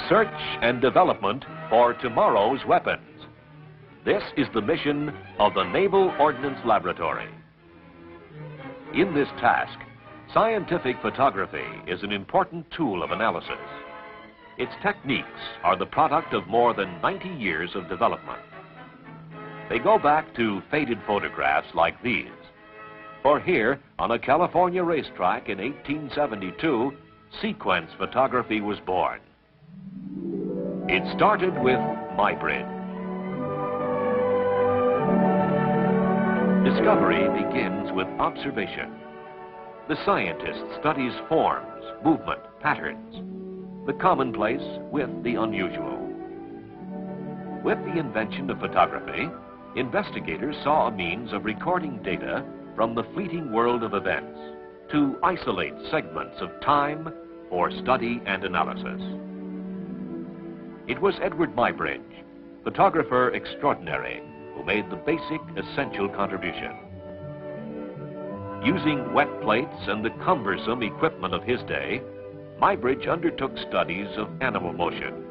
Research and development for tomorrow's weapons. This is the mission of the Naval Ordnance Laboratory. In this task, scientific photography is an important tool of analysis. Its techniques are the product of more than 90 years of development. They go back to faded photographs like these. For here, on a California racetrack in 1872, sequence photography was born. It started with Muybridge. Discovery begins with observation. The scientist studies forms, movement, patterns, the commonplace with the unusual. With the invention of photography, investigators saw a means of recording data from the fleeting world of events to isolate segments of time for study and analysis. It was Edward Muybridge, photographer extraordinary, who made the basic, essential contribution. Using wet plates and the cumbersome equipment of his day, Muybridge undertook studies of animal motion.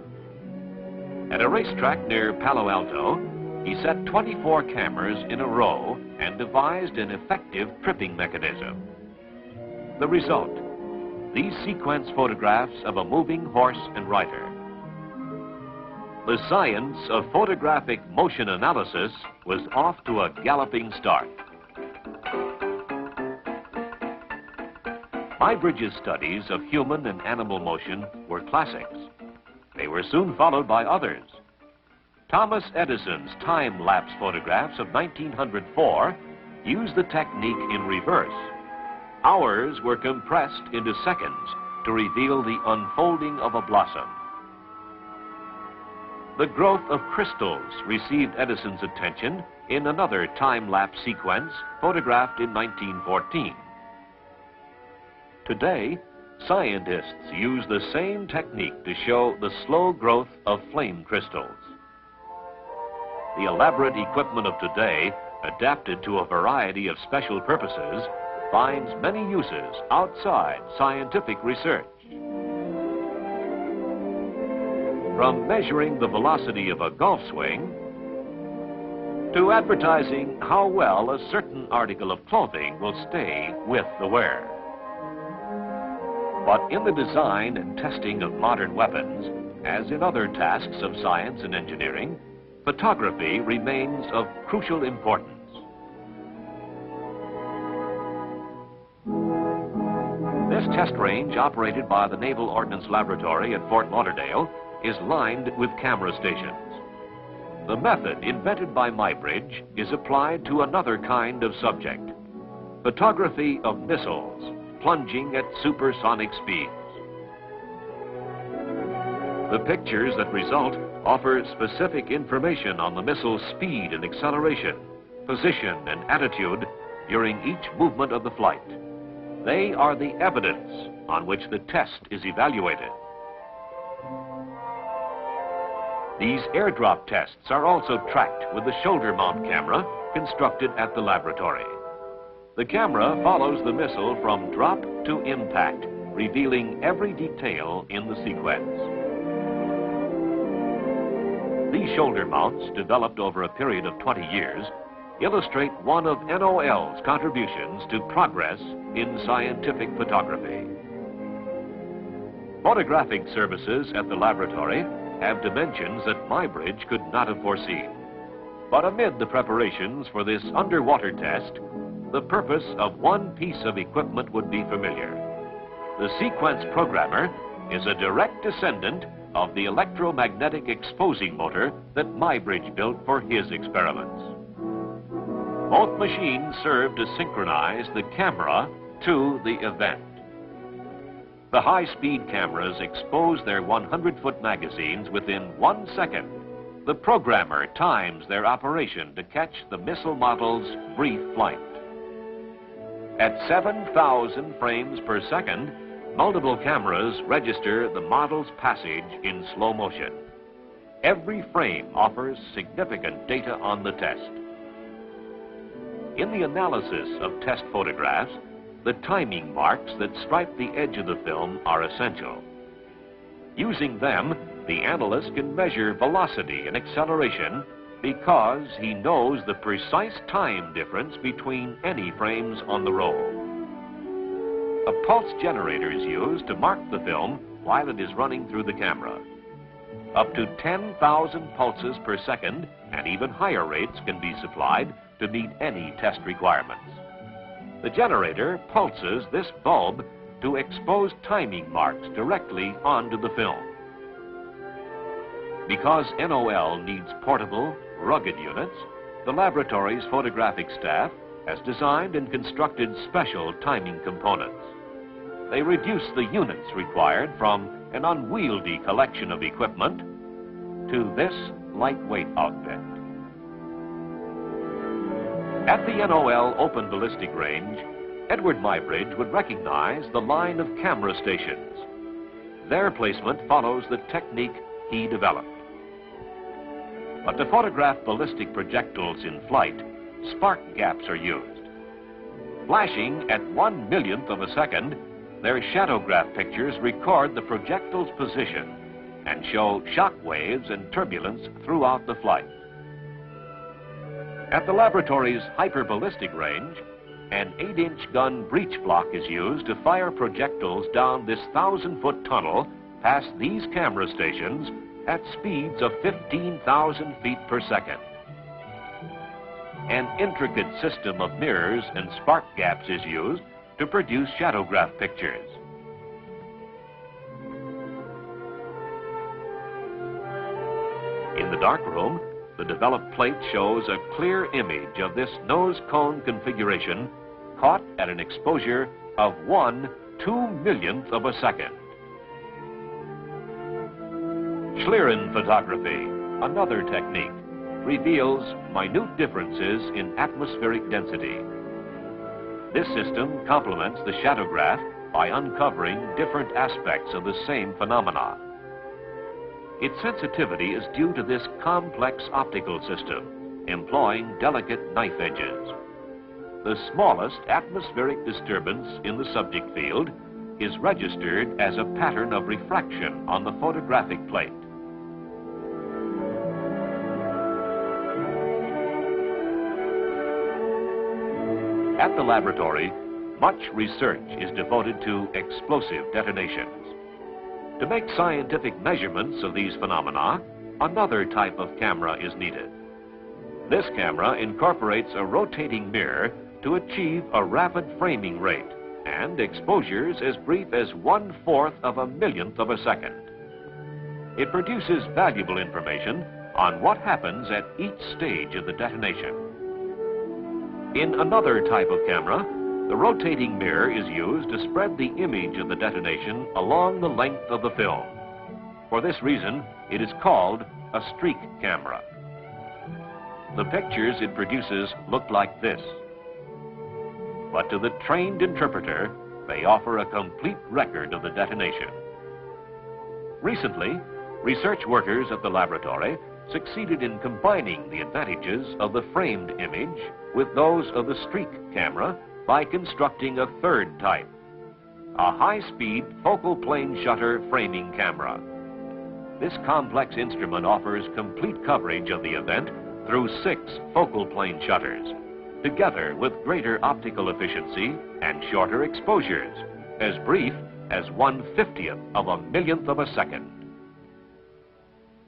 At a racetrack near Palo Alto, he set 24 cameras in a row and devised an effective tripping mechanism. The result, these sequence photographs of a moving horse and rider. The science of photographic motion analysis was off to a galloping start. Muybridge's studies of human and animal motion were classics. They were soon followed by others. Thomas Edison's time-lapse photographs of 1904 used the technique in reverse. Hours were compressed into seconds to reveal the unfolding of a blossom. The growth of crystals received Edison's attention in another time-lapse sequence photographed in 1914. Today, scientists use the same technique to show the slow growth of flame crystals. The elaborate equipment of today, adapted to a variety of special purposes, finds many uses outside scientific research. From measuring the velocity of a golf swing to advertising how well a certain article of clothing will stay with the wearer. But in the design and testing of modern weapons, as in other tasks of science and engineering, photography remains of crucial importance. This test range, operated by the Naval Ordnance Laboratory at Fort Lauderdale, is lined with camera stations. The method invented by Muybridge is applied to another kind of subject, photography of missiles plunging at supersonic speeds. The pictures that result offer specific information on the missile's speed and acceleration, position and attitude during each movement of the flight. They are the evidence on which the test is evaluated. These airdrop tests are also tracked with the shoulder mount camera constructed at the laboratory. The camera follows the missile from drop to impact, revealing every detail in the sequence. These shoulder mounts, developed over a period of 20 years, illustrate one of NOL's contributions to progress in scientific photography. Photographic services at the laboratory have dimensions that Muybridge could not have foreseen. But amid the preparations for this underwater test, the purpose of one piece of equipment would be familiar. The sequence programmer is a direct descendant of the electromagnetic exposing motor that Muybridge built for his experiments. Both machines serve to synchronize the camera to the event. The high-speed cameras expose their 100-foot magazines within 1 second. The programmer times their operation to catch the missile model's brief flight. At 7,000 frames per second, multiple cameras register the model's passage in slow motion. Every frame offers significant data on the test. In the analysis of test photographs, the timing marks that stripe the edge of the film are essential. Using them, the analyst can measure velocity and acceleration because he knows the precise time difference between any frames on the roll. A pulse generator is used to mark the film while it is running through the camera. Up to 10,000 pulses per second and even higher rates can be supplied to meet any test requirements. The generator pulses this bulb to expose timing marks directly onto the film. Because NOL needs portable, rugged units, the laboratory's photographic staff has designed and constructed special timing components. They reduce the units required from an unwieldy collection of equipment to this lightweight outfit. At the NOL Open Ballistic Range, Edward Muybridge would recognize the line of camera stations. Their placement follows the technique he developed. But to photograph ballistic projectiles in flight, spark gaps are used. Flashing at 1/1,000,000th of a second, their shadowgraph pictures record the projectile's position and show shock waves and turbulence throughout the flight. At the laboratory's hyperballistic range, an 8-inch gun breech block is used to fire projectiles down this 1,000-foot tunnel past these camera stations at speeds of 15,000 feet per second. An intricate system of mirrors and spark gaps is used to produce shadowgraph pictures. In the darkroom, the developed plate shows a clear image of this nose cone configuration caught at an exposure of 1/2,000,000th of a second. Schlieren photography, another technique, reveals minute differences in atmospheric density. This system complements the shadowgraph by uncovering different aspects of the same phenomena. Its sensitivity is due to this complex optical system, employing delicate knife edges. The smallest atmospheric disturbance in the subject field is registered as a pattern of refraction on the photographic plate. At the laboratory, much research is devoted to explosive detonations. To make scientific measurements of these phenomena, another type of camera is needed. This camera incorporates a rotating mirror to achieve a rapid framing rate and exposures as brief as 1/4 of a millionth of a second. It produces valuable information on what happens at each stage of the detonation. In another type of camera, the rotating mirror is used to spread the image of the detonation along the length of the film. For this reason, it is called a streak camera. The pictures it produces look like this. But to the trained interpreter, they offer a complete record of the detonation. Recently, research workers at the laboratory succeeded in combining the advantages of the framed image with those of the streak camera by constructing a third type, a high-speed focal plane shutter framing camera. This complex instrument offers complete coverage of the event through 6 focal plane shutters, together with greater optical efficiency and shorter exposures, as brief as 1/50th of a millionth of a second.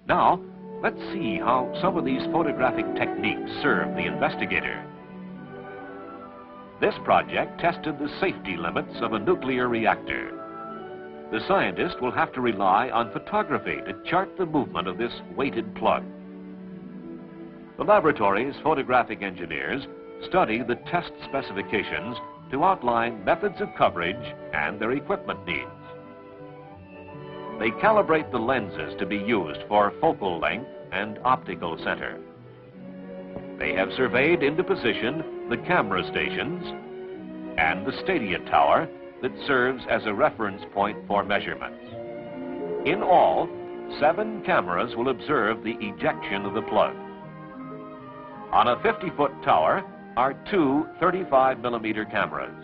Now, let's see how some of these photographic techniques serve the investigator. This project tested the safety limits of a nuclear reactor. The scientist will have to rely on photography to chart the movement of this weighted plug. The laboratory's photographic engineers study the test specifications to outline methods of coverage and their equipment needs. They calibrate the lenses to be used for focal length and optical center. They have surveyed into position the camera stations and the stadia tower that serves as a reference point for measurements. In all, 7 cameras will observe the ejection of the plug. On a 50-foot tower are 2 35mm cameras.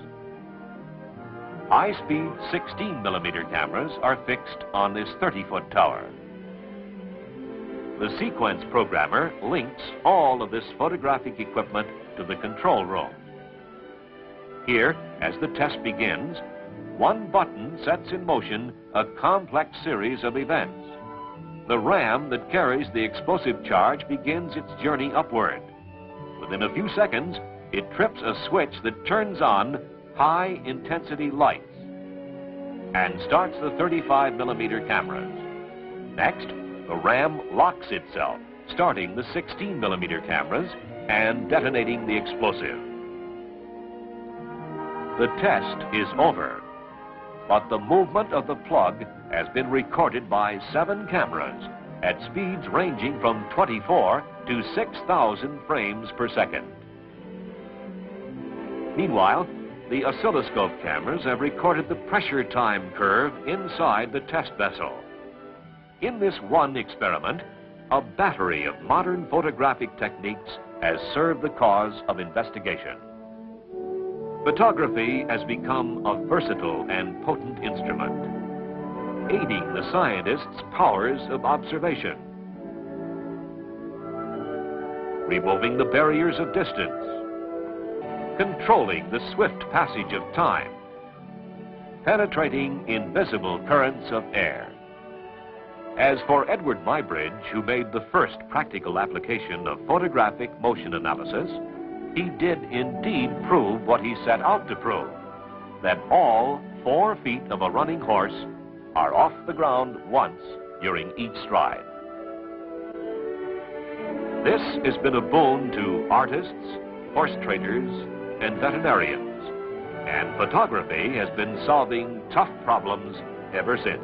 High-speed 16mm cameras are fixed on this 30-foot tower. The sequence programmer links all of this photographic equipment to the control room. Here, as the test begins, one button sets in motion a complex series of events. The ram that carries the explosive charge begins its journey upward. Within a few seconds, it trips a switch that turns on high-intensity lights and starts the 35mm cameras. Next, the ram locks itself, starting the 16mm cameras and detonating the explosive. The test is over, but the movement of the plug has been recorded by 7 cameras at speeds ranging from 24 to 6,000 frames per second. Meanwhile, the oscilloscope cameras have recorded the pressure time curve inside the test vessel. In this one experiment, a battery of modern photographic techniques has served the cause of investigation. Photography has become a versatile and potent instrument, aiding the scientists' powers of observation, removing the barriers of distance, controlling the swift passage of time, penetrating invisible currents of air. As for Edward Muybridge, who made the first practical application of photographic motion analysis, he did indeed prove what he set out to prove, that all 4 feet of a running horse are off the ground once during each stride. This has been a boon to artists, horse traders, and veterinarians, and photography has been solving tough problems ever since.